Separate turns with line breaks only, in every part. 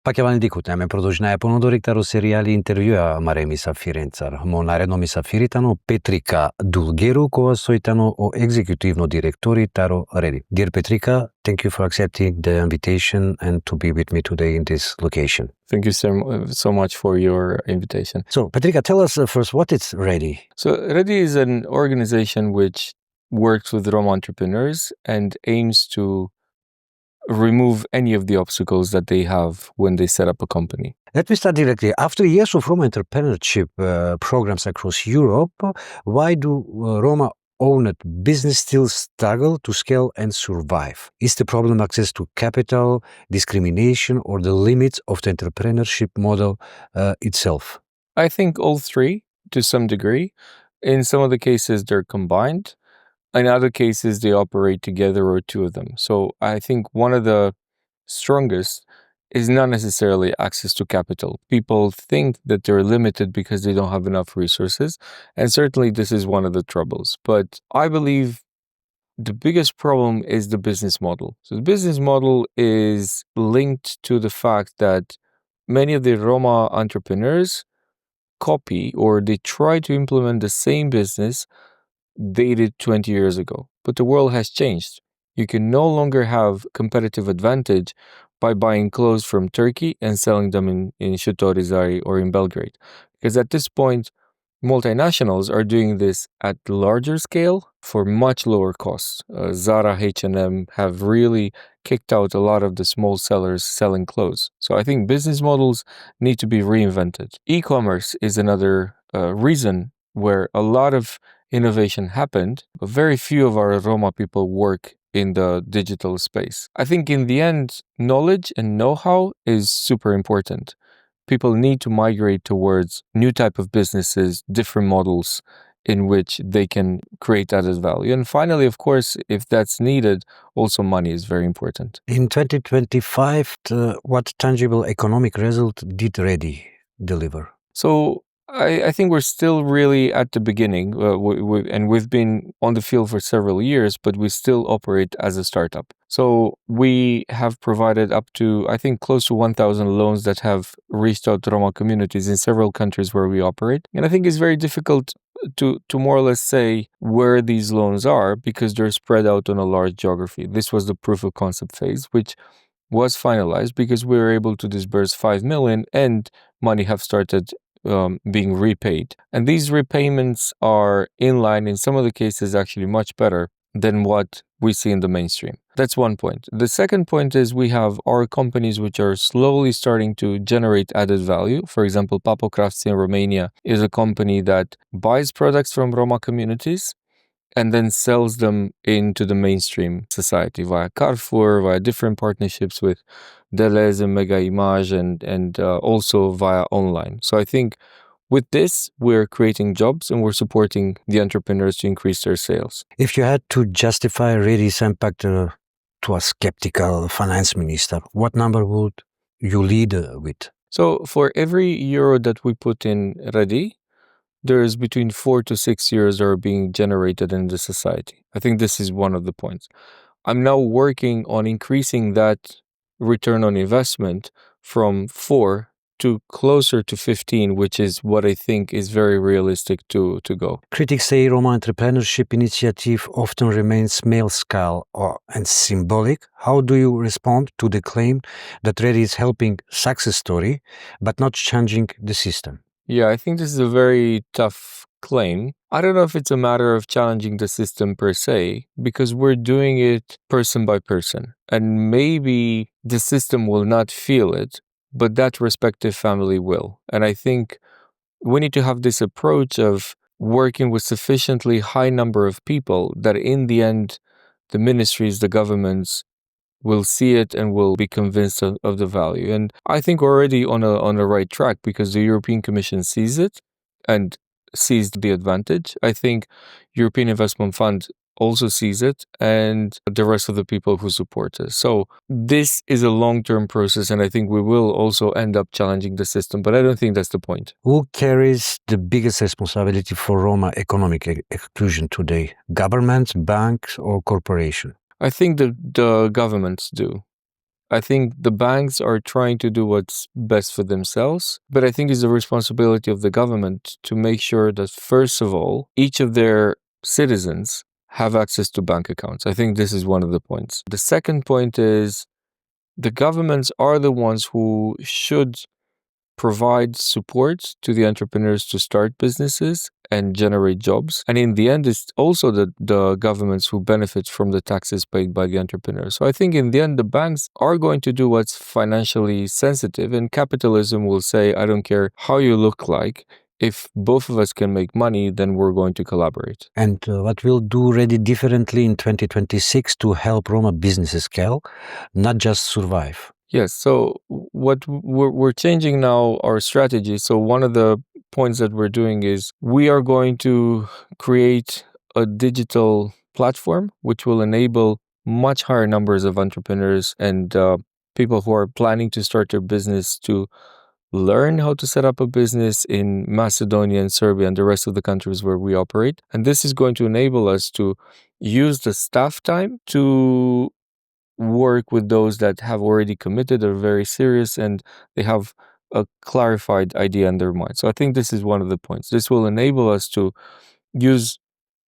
Pakevali dikutame produžnaja ponudori, ktorú seriáli intervjua Maremi Safirencar. Mo naredno mi Safiritano Petrica Dulgheru, koja soitano o executivno direktori taro REDI. Dear Petrica, thank you for accepting the invitation and to be with me today in this location.
Thank you so much for your invitation.
So, Petrica, tell us first what is REDI.
So, REDI is an organization which works with Roma entrepreneurs and aims to remove any of the obstacles that they have when they set up a company.
Let me start directly. After years of Roma entrepreneurship programs across Europe, why do Roma-owned business still struggle to scale and survive? Is the problem access to capital, discrimination, or the limits of the entrepreneurship model itself?
I think all three, to some degree. In some of the cases, they're combined. In other cases, they operate together or two of them. So I think one of the strongest is not necessarily access to capital. People think that they're limited because they don't have enough resources. And certainly this is one of the troubles. But I believe the biggest problem is the business model. So the business model is linked to the fact that many of the Roma entrepreneurs copy or they try to implement the same business they did 20 years ago. But the world has changed. You can no longer have competitive advantage by buying clothes from Turkey and selling them in Shatorizari or in Belgrade. Because at this point, multinationals are doing this at larger scale for much lower costs. Zara, H&M have really kicked out a lot of the small sellers selling clothes. So I think business models need to be reinvented. E-commerce is another reason where a lot of innovation happened, but very few of our Roma people work in the digital space. I think in the end, knowledge and know-how is super important. People need to migrate towards new type of businesses, different models in which they can create added value. And finally, of course, if that's needed, also money is very important.
In 2025, what tangible economic result did REDI deliver?
So I think we're still really at the beginning, and we've been on the field for several years, but we still operate as a startup. So we have provided up to, I think, close to 1,000 loans that have reached out to Roma communities in several countries where we operate. And I think it's very difficult to more or less say where these loans are because they're spread out on a large geography. This was the proof of concept phase, which was finalized because we were able to disburse 5 million and money have started being repaid. And these repayments are in line, in some of the cases actually much better than what we see in the mainstream. That's one point. The second point is we have our companies which are slowly starting to generate added value. For example, Pappo Crafts in Romania is a company that buys products from Roma communities and then sells them into the mainstream society via Carrefour, via different partnerships with Deleuze and Mega Image, and also via online. So I think with this, we're creating jobs and we're supporting the entrepreneurs to increase their sales.
If you had to justify REDI's impact to a skeptical finance minister, what number would you lead with?
So for every euro that we put in REDI, there's between 4 to 6 years are being generated in the society. I think this is one of the points. I'm now working on increasing that return on investment from 4 to closer to 15, which is what I think is very realistic to go.
Critics say Roma entrepreneurship initiative often remains small-scale and symbolic. How do you respond to the claim that REDI is helping success story, but not changing the system?
Yeah, I think this is a very tough claim. I don't know if it's a matter of challenging the system per se, because we're doing it person by person. And maybe the system will not feel it, but that respective family will. And I think we need to have this approach of working with sufficiently high number of people that in the end, the ministries, the governments will see it and will be convinced of the value. And I think we're already on a right track because the European Commission sees it and sees the advantage. I think European Investment Fund also sees it and the rest of the people who support us. So this is a long-term process and I think we will also end up challenging the system, but I don't think that's the point.
Who carries the biggest responsibility for Roma economic exclusion today? Governments, banks, or corporations?
I think the governments do. I think the banks are trying to do what's best for themselves, but I think it's the responsibility of the government to make sure that, first of all, each of their citizens have access to bank accounts. I think this is one of the points. The second point is the governments are the ones who should provide support to the entrepreneurs to start businesses and generate jobs. And in the end, it's also the governments who benefit from the taxes paid by the entrepreneurs. So I think in the end, the banks are going to do what's financially sensitive, and capitalism will say, I don't care how you look like. If both of us can make money, then we're going to collaborate.
And what will do REDI differently in 2026 to help Roma businesses scale, not just survive?
Yes, so what we're changing now our strategy. So one of the points that we're doing is we are going to create a digital platform which will enable much higher numbers of entrepreneurs and people who are planning to start their business to learn how to set up a business in Macedonia and Serbia and the rest of the countries where we operate. And this is going to enable us to use the staff time to work with those that have already committed, are very serious, and they have a clarified idea in their mind. So I think this is one of the points. This will enable us to use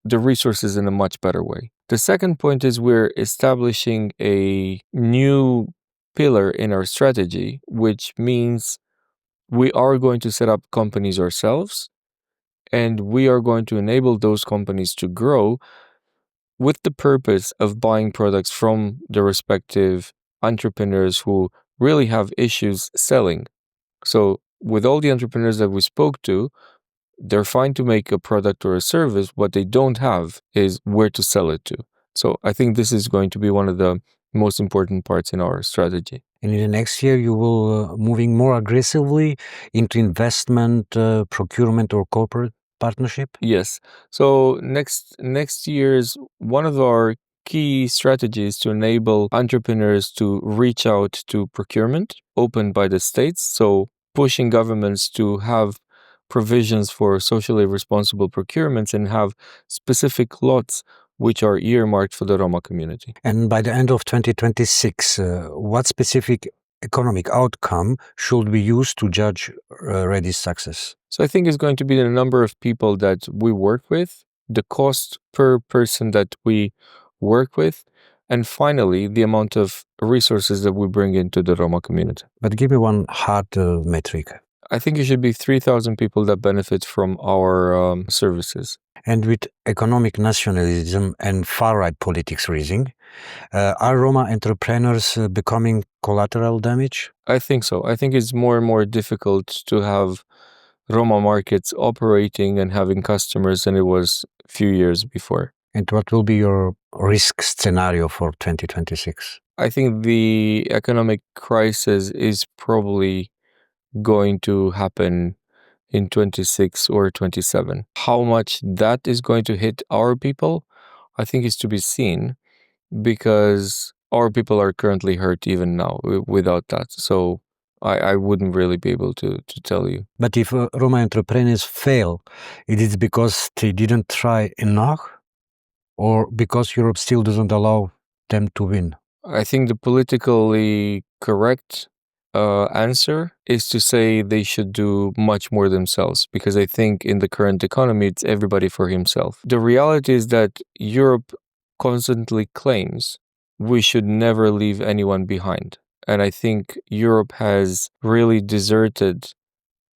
the resources in a much better way. The second point is we're establishing a new pillar in our strategy, which means we are going to set up companies ourselves, and we are going to enable those companies to grow with the purpose of buying products from the respective entrepreneurs who really have issues selling. So with all the entrepreneurs that we spoke to, they're fine to make a product or a service. What they don't have is where to sell it to. So I think this is going to be one of the most important parts in our strategy.
And in the next year, you will moving more aggressively into investment, procurement, or corporate partnership?
Yes. So next year's one of our key strategies to enable entrepreneurs to reach out to procurement opened by the states. So pushing governments to have provisions for socially responsible procurements and have specific lots which are earmarked for the Roma community.
And by the end of 2026, what specific economic outcome should we use to judge REDI's success?
So I think it's going to be the number of people that we work with, the cost per person that we work with, and finally, the amount of resources that we bring into the Roma community.
But give me one hard metric.
I think it should be 3,000 people that benefit from our services.
And with economic nationalism and far-right politics rising, are Roma entrepreneurs becoming collateral damage?
I think so. I think it's more and more difficult to have Roma markets operating and having customers than it was a few years before.
And what will be your risk scenario for 2026?
I think the economic crisis is probably going to happen in 26 or 27. How much that is going to hit our people, I think is to be seen, because our people are currently hurt even now without that. So I wouldn't really be able to tell you.
But if Roma entrepreneurs fail, it is because they didn't try enough, or because Europe still doesn't allow them to win?
I think the politically correct answer is to say they should do much more themselves, because I think in the current economy, it's everybody for himself. The reality is that Europe constantly claims we should never leave anyone behind. And I think Europe has really deserted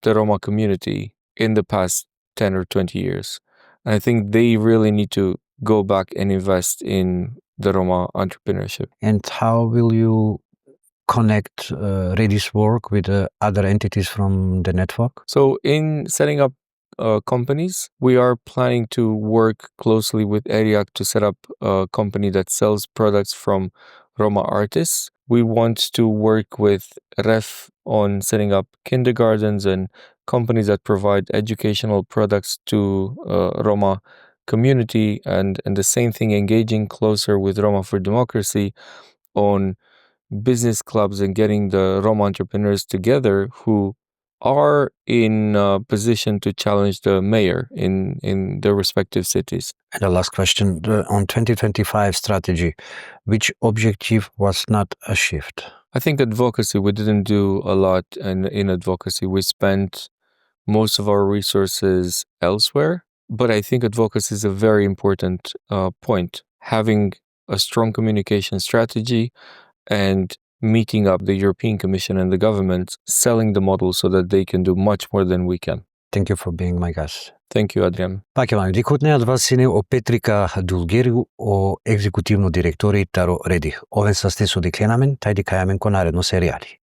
the Roma community in the past 10 or 20 years. And I think they really need to go back and invest in the Roma entrepreneurship.
And how will you connect REDI's work with other entities from the network?
So in setting up companies, we are planning to work closely with ERIAC to set up a company that sells products from Roma artists. We want to work with REF on setting up kindergartens and companies that provide educational products to Roma community, and the same thing, engaging closer with Roma for Democracy on business clubs and getting the Roma entrepreneurs together who are in a position to challenge the mayor in their respective cities.
And the last question, on 2025 strategy, which objective was not achieved?
I think advocacy, we didn't do a lot in advocacy. We spent most of our resources elsewhere, but I think advocacy is a very important point. Having a strong communication strategy and meeting up the European Commission and the government, selling the model so that they can do much more than we can.
Thank you for being my guest.
Thank you, Adrian.
Паќе дикотнеат вас сине о Петрика Дулгеру о екзекутивно директори таро REDI. Овен састесо дикленамен, тај дикајамен ко наредно серијали.